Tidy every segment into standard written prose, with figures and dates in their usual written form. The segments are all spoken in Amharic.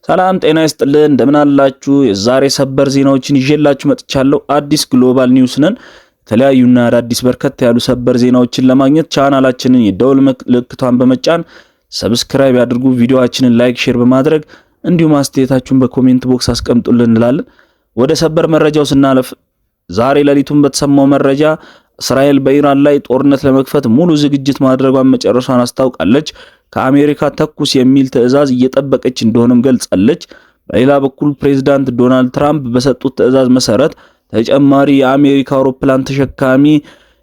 ሰላም ጤና ይስጥልን እንደምን አላችሁ? የዛሬ ሰበር ዜናዎችን ይዤላችሁ መጥቻለሁ። አዲስ ግሎባል ኒውስ ነን። የተለያዩና አዳዲስ በርከት ያሉ ሰበር ዜናዎችን ለማግኘት ቻናላችንን የደውል ምልክቷን በመጫን ሰብስክራይብ ያድርጉ። ቪዲዮአችንን ላይክ፣ ሼር በማድረግ እንዲሁም አስተያየታችሁን በኮሜንት ቦክስ አስቀምጡልን እንላለን። ወደ ሰበር መረጃው ስናለፍ ዛሬ ሌሊቱን በተሰማው መረጃ እስራኤል በኢራን ላይ ጦርነት ለመክፈት ሙሉ ዝግጅት ማድረጓን መጨረሻን አስታውቃለች። ከአሜሪካ ተኩስ የሚል ትዕዛዝ እየጠበቀች እንደሆነም ገልጻለች። በሌላ በኩል ፕሬዝዳንት ዶናልድ ትራምፕ በሰጡት ትዕዛዝ መሰረት ተጨማሪ የአሜሪካ አውሮፕላን ተሸካሚ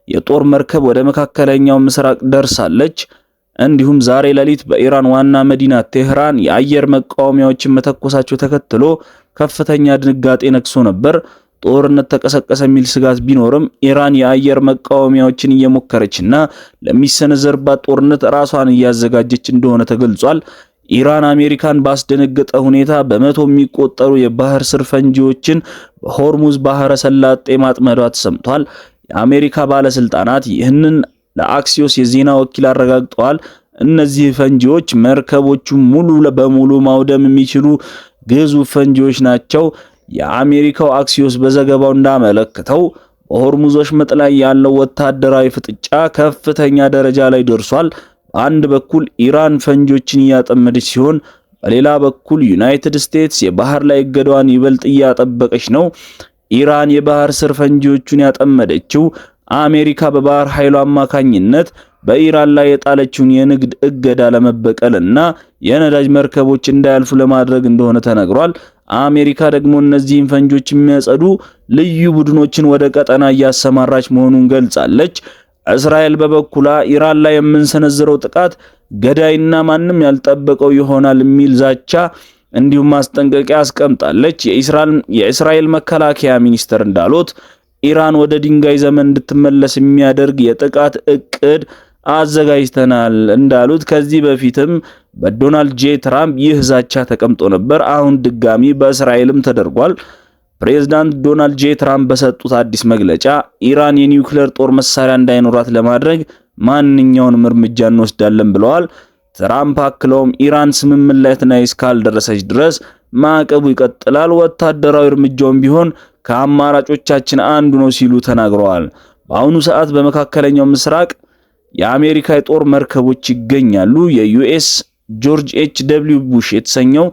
የጦር መርከብ ወደ መካከለኛው ምስራቅ ደርሳለች። እንዲሁም ዛሬ ሌሊት በኢራን ዋና መዲና ቴህራን የአየር መቃወሚያዎችን መተኮሳቸው ተከትሎ ከፍተኛ ድንጋጤ ነግሶ ነበር። ጦርነት ተቀሰቀሰ የሚል ስጋት ቢኖርም ኢራን የአየር መቃወሚያዎችን እየሞከረችና ለሚሰነዘርባት ጦርነት ራሷን እያዘጋጀች እንደሆነ ተገልጿል። ኢራን አሜሪካን ባስደነገጠ ሁኔታ በመቶ የሚቆጠሩ የባህር ስር ፈንጂዎችን በሆርሙዝ ባህረ ሰላጤ ማጥመዷ ተሰምቷል። የአሜሪካ ባለስልጣናት ይህንን ለአክሲዮስ የዜና ወኪል አረጋግጠዋል። እነዚህ ፈንጂዎች መርከቦቹ ሙሉ በሙሉ ማውደም የሚችሉ ግዙፍ ፈንጂዎች ናቸው። የአሜሪካው አክሲዮስ በዘገባው እንዳመለከተው በሆርሙዝ ወሽመጥ ላይ ያለው ወታደራዊ ፍጥጫ ከፍተኛ ደረጃ ላይ ደርሷል። በአንድ በኩል ኢራን ፈንጂዎችን እያጠመደች ሲሆን፣ በሌላ በኩል ዩናይትድ ስቴትስ የባህር ላይ እገዳዋን ይበልጥ እያጠበቀች ነው። ኢራን የባህር ስር ፈንጂዎቹን ያጠመደችው አሜሪካ በባህር ኃይሉ አማካኝነት በኢራን ላይ የጣለችውን የንግድ እገዳ ለመበቀልና የነዳጅ መርከቦች እንዳያልፉ ለማድረግ እንደሆነ ተነግሯል። አሜሪካ ደግሞ እነዚህን ፈንጆች የሚያጸዱ ልዩ ቡድኖችን ወደ ቀጠና እያሰማራች መሆኑን ገልጻለች። እስራኤል በበኩሏ ኢራን ላይ የምንሰነዝረው ጥቃት ገዳይና ማንም ያልጠበቀው ይሆናል የሚል ዛቻ እንዲሁም ማስጠንቀቂያ አስቀምጣለች። የእስራኤል መከላከያ ሚኒስቴር እንዳሉት ኢራን ወደ ድንጋይ ዘመን እንድትመለስ የሚያደርግ የጥቃት እቅድ አዘጋጅተናል እንዳሉት ከዚህ በፊትም በዶናልድ ጄ ትራምፕ ይህ ዛቻ ተቀምጦ ነበር። አሁን ድጋሚ በእስራኤልም ተደርጓል። ፕሬዝዳንት ዶናልድ ጄ ትራምፕ በሰጡት አዲስ መግለጫ ኢራን የኒውክሌር ጦር መሳሪያ እንዳይኖራት ለማድረግ ማንኛውንም እርምጃ እንወስዳለን ብለዋል። ትራምፕ አክለውም ኢራን ስምምነት ላይ እስካልደረሰች ድረስ ማዕቀቡ ይቀጥላል፣ ወታደራዊ እርምጃውም ቢሆን ከአማራጮቻችን አንዱ ነው ሲሉ ተናግረዋል። በአሁኑ ሰዓት በመካከለኛው ምስራቅ የአሜሪካ የጦር መርከቦች ይገኛሉ። የዩኤስ ጆርጅ ኤች.ደብሊው ቡሽ የተሰኘው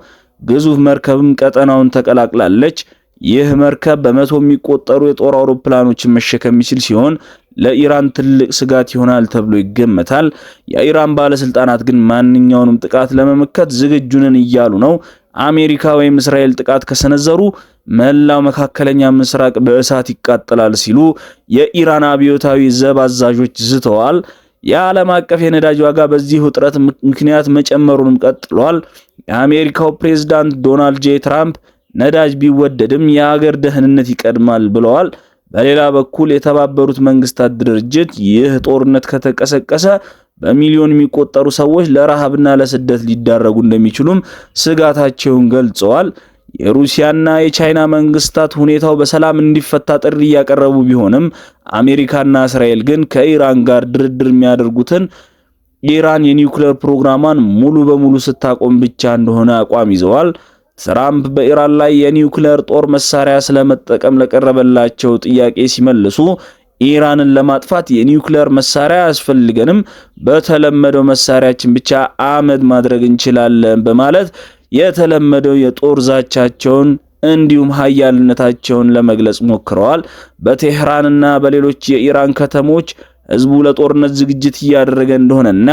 ግዙፍ መርከብም ቀጠናውን ተቀላቅላለች። ይህ መርከብ በመቶ የሚቆጠሩ የጦር አውሮፕላኖችን መሸከም የሚችል ሲሆን ለኢራን ትልቅ ስጋት ይሆናል ተብሎ ይገመታል። የኢራን ባለስልጣናት ግን ማንኛውንም ጥቃት ለመመከት ዝግጁ ነን እያሉ ነው። አሜሪካ ወይም እስራኤል ጥቃት ከሰነዘሩ መላው መካከለኛ ምስራቅ በእሳት ይቃጠላል ሲሉ የኢራን አብዮታዊ ዘብ አዛዦች ዝተዋል። የዓለም አቀፍ የነዳጅ ዋጋ በዚህ ውጥረት ምክንያት መጨመሩንም ቀጥሏል። የአሜሪካው ፕሬዝዳንት ዶናልድ ጄ ትራምፕ ነዳጅ ቢወደድም የሀገር ደህንነት ይቀድማል ብለዋል። በሌላ በኩል የተባበሩት መንግስታት ድርጅት ይህ ጦርነት ከተቀሰቀሰ በሚሊዮን የሚቆጠሩ ሰዎች ለረሃብና ለስደት ሊዳረጉ እንደሚችሉም ስጋታቸውን ገልጸዋል። የሩሲያና የቻይና መንግስታት ሁኔታው በሰላም እንዲፈታ ጥሪ እያቀረቡ ቢሆንም አሜሪካና እስራኤል ግን ከኢራን ጋር ድርድር የሚያደርጉትን ኢራን የኒውክሌር ፕሮግራሟን ሙሉ በሙሉ ስታቆም ብቻ እንደሆነ አቋም ይዘዋል። ትራምፕ በኢራን ላይ የኒውክሌር ጦር መሳሪያ ስለመጠቀም ለቀረበላቸው ጥያቄ ሲመልሱ ኢራንን ለማጥፋት የኒውክሌር መሳሪያ አያስፈልገንም፣ በተለመደው መሳሪያችን ብቻ አመድ ማድረግ እንችላለን በማለት የተለመደው የጦር ዛቻቸውን እንዲሁም ኃያልነታቸውን ለመግለጽ ሞክረዋል። በቴህራንና በሌሎች የኢራን ከተሞች ህዝቡ ለጦርነት ዝግጅት እያደረገ እንደሆነና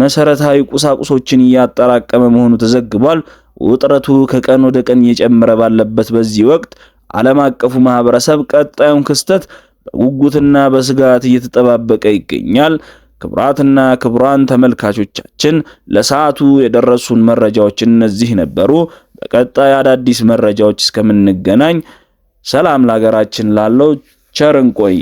መሰረታዊ ቁሳቁሶችን እያጠራቀመ መሆኑ ተዘግቧል። ውጥረቱ ከቀን ወደ ቀን እየጨመረ ባለበት በዚህ ወቅት ዓለም አቀፉ ማህበረሰብ ቀጣዩን ክስተት በጉጉትና በስጋት እየተጠባበቀ ይገኛል። ክቡራትና ክቡራን ተመልካቾቻችን ለሰዓቱ የደረሱን መረጃዎች እነዚህ ነበሩ። በቀጣይ አዳዲስ መረጃዎች እስከምንገናኝ ሰላም ለሀገራችን ላለው ቸር እንቆይ።